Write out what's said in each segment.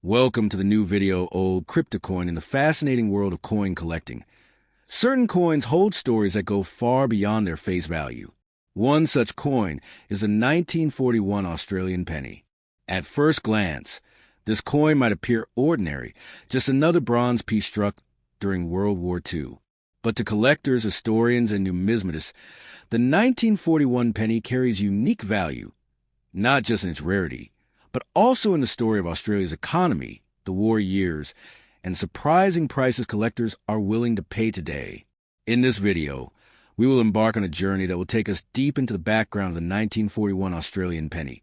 Welcome to the new video, Old Crypto Coin, in the fascinating world of coin collecting. Certain coins hold stories that go far beyond their face value. One such coin is the 1941 Australian penny. At first glance, this coin might appear ordinary, just another bronze piece struck during World War II. But to collectors, historians, and numismatists, the 1941 penny carries unique value, not just in its rarity, but also in the story of Australia's economy, the war years, and surprising prices collectors are willing to pay today. In this video, we will embark on a journey that will take us deep into the background of the 1941 Australian penny,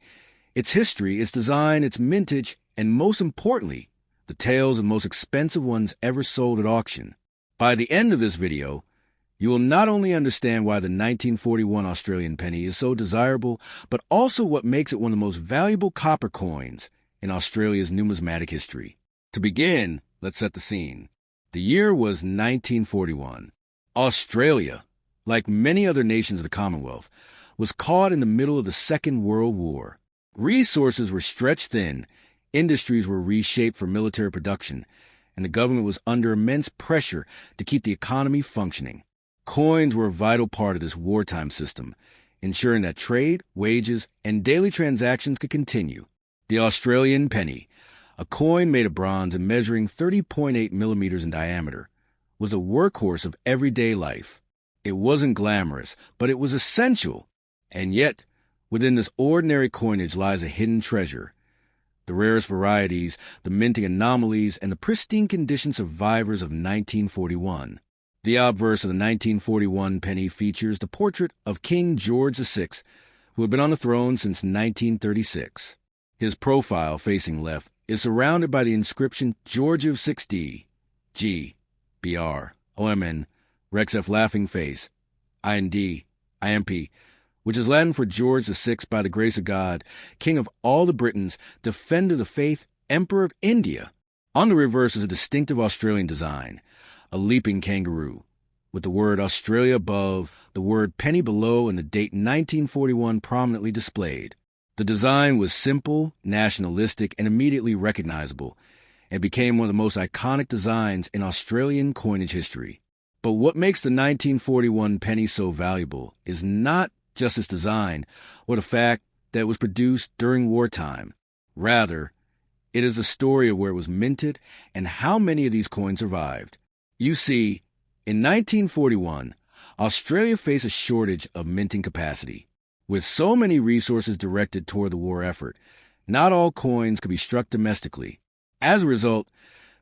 its history, its design, its mintage, and most importantly, the tales of the most expensive ones ever sold at auction. By the end of this video, you will not only understand why the 1941 Australian penny is so desirable, but also what makes it one of the most valuable copper coins in Australia's numismatic history. To begin, let's set the scene. The year was 1941. Australia, like many other nations of the Commonwealth, was caught in the middle of the Second World War. Resources were stretched thin, industries were reshaped for military production, and the government was under immense pressure to keep the economy functioning. Coins were a vital part of this wartime system, ensuring that trade, wages, and daily transactions could continue. The Australian penny, a coin made of bronze and measuring 30.8 millimeters in diameter, was a workhorse of everyday life. It wasn't glamorous, but it was essential. And yet, within this ordinary coinage lies a hidden treasure. The rarest varieties, the minting anomalies, and the pristine condition survivors of 1941. The obverse of the 1941 penny features the portrait of King George VI, who had been on the throne since 1936. His profile, facing left, is surrounded by the inscription George of 6D, G, BR, OMN, Rex F laughing face, IND, IMP, which is Latin for George VI by the grace of God, King of all the Britons, Defender of the Faith, Emperor of India. On the reverse is a distinctive Australian design, a leaping kangaroo, with the word Australia above, the word penny below, and the date 1941 prominently displayed. The design was simple, nationalistic, and immediately recognizable, and became one of the most iconic designs in Australian coinage history. But what makes the 1941 penny so valuable is not just its design or the fact that it was produced during wartime. Rather, it is the story of where it was minted and how many of these coins survived. You see, in 1941, Australia faced a shortage of minting capacity. With so many resources directed toward the war effort, not all coins could be struck domestically. As a result,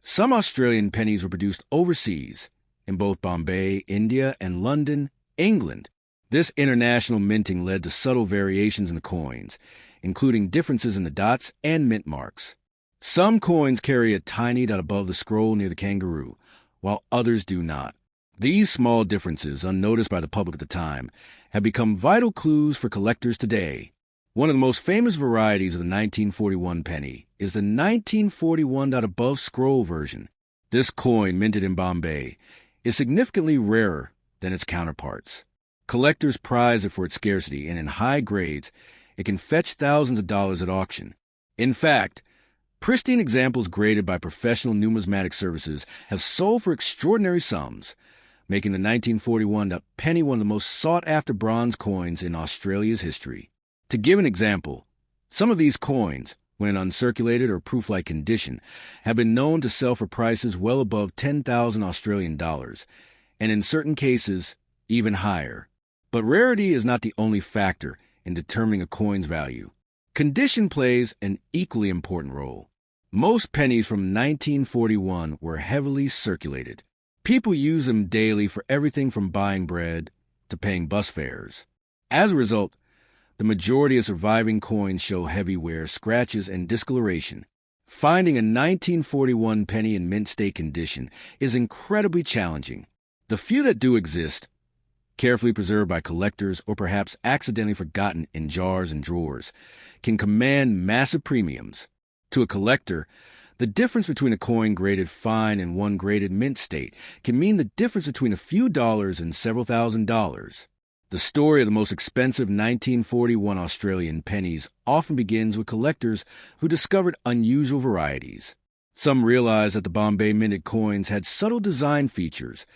some Australian pennies were produced overseas, in both Bombay, India, and London, England. This international minting led to subtle variations in the coins, including differences in the dots and mint marks. Some coins carry a tiny dot above the scroll near the kangaroo, while others do not. These small differences, unnoticed by the public at the time, have become vital clues for collectors today. One of the most famous varieties of the 1941 penny is the 1941 dot above scroll version. This coin, minted in Bombay, is significantly rarer than its counterparts. Collectors prize it for its scarcity, and in high grades, it can fetch thousands of dollars at auction. In fact, pristine examples graded by professional numismatic services have sold for extraordinary sums, making the 1941 penny one of the most sought-after bronze coins in Australia's history. To give an example, some of these coins, when in uncirculated or proof-like condition, have been known to sell for prices well above 10,000 Australian dollars, and in certain cases, even higher. But rarity is not the only factor in determining a coin's value. Condition plays an equally important role. Most pennies from 1941 were heavily circulated. People use them daily for everything from buying bread to paying bus fares. As a result, the majority of surviving coins show heavy wear, scratches, and discoloration. Finding a 1941 penny in mint state condition is incredibly challenging. The few that do exist, carefully preserved by collectors or perhaps accidentally forgotten in jars and drawers, can command massive premiums. To a collector, the difference between a coin graded fine and one graded mint state can mean the difference between a few dollars and several $1,000s. The story of the most expensive 1941 Australian pennies often begins with collectors who discovered unusual varieties. Some realized that the Bombay minted coins had subtle design features,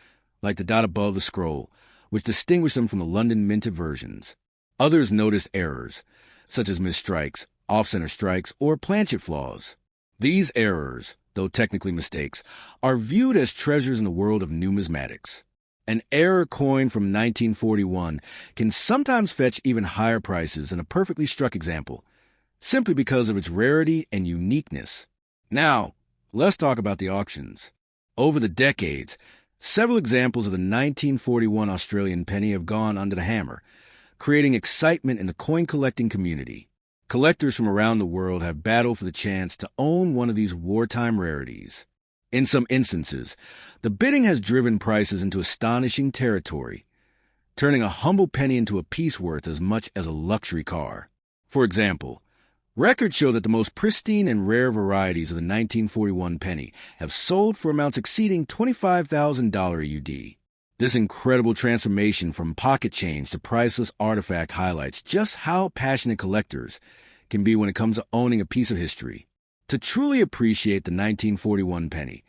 like the dot above the scroll, which distinguished them from the London minted versions. Others noticed errors, such as misstrikes, off-center strikes, or planchet flaws. These errors, though technically mistakes, are viewed as treasures in the world of numismatics. An error coin from 1941 can sometimes fetch even higher prices than a perfectly struck example, simply because of its rarity and uniqueness. Now, let's talk about the auctions. Over the decades, several examples of the 1941 Australian penny have gone under the hammer, creating excitement in the coin collecting community. Collectors from around the world have battled for the chance to own one of these wartime rarities. In some instances, the bidding has driven prices into astonishing territory, turning a humble penny into a piece worth as much as a luxury car. For example, records show that the most pristine and rare varieties of the 1941 penny have sold for amounts exceeding $25,000 AUD. This incredible transformation from pocket change to priceless artifact highlights just how passionate collectors can be when it comes to owning a piece of history. To truly appreciate the 1941 penny,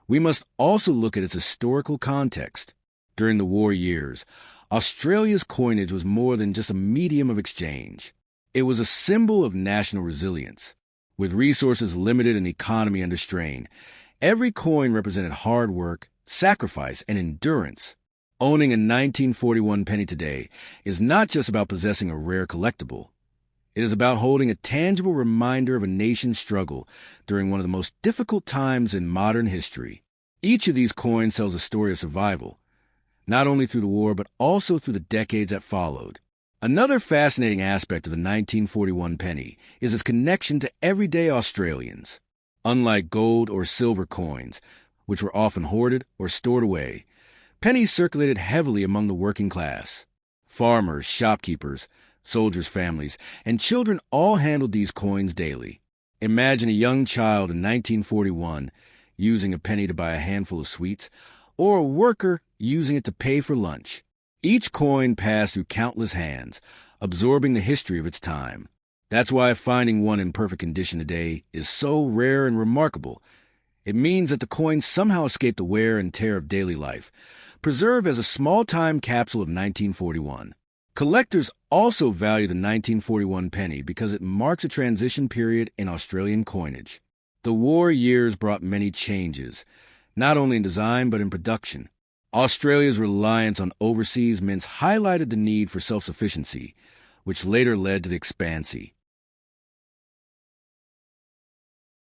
we must also look at its historical context. During the war years, Australia's coinage was more than just a medium of exchange. It was a symbol of national resilience. With resources limited and the economy under strain, every coin represented hard work, sacrifice, and endurance. Owning a 1941 penny today is not just about possessing a rare collectible. It is about holding a tangible reminder of a nation's struggle during one of the most difficult times in modern history. Each of these coins tells a story of survival, not only through the war but also through the decades that followed. Another fascinating aspect of the 1941 penny is its connection to everyday Australians. Unlike gold or silver coins, which were often hoarded or stored away, pennies circulated heavily among the working class. Farmers, shopkeepers, soldiers' families, and children all handled these coins daily. Imagine a young child in 1941 using a penny to buy a handful of sweets, or a worker using it to pay for lunch. Each coin passed through countless hands, absorbing the history of its time. That's why finding one in perfect condition today is so rare and remarkable. It means that the coin somehow escaped the wear and tear of daily life, preserved as a small-time capsule of 1941. Collectors also value the 1941 penny because it marks a transition period in Australian coinage. The war years brought many changes, not only in design but in production. Australia's reliance on overseas mints highlighted the need for self-sufficiency, which later led to the expansion.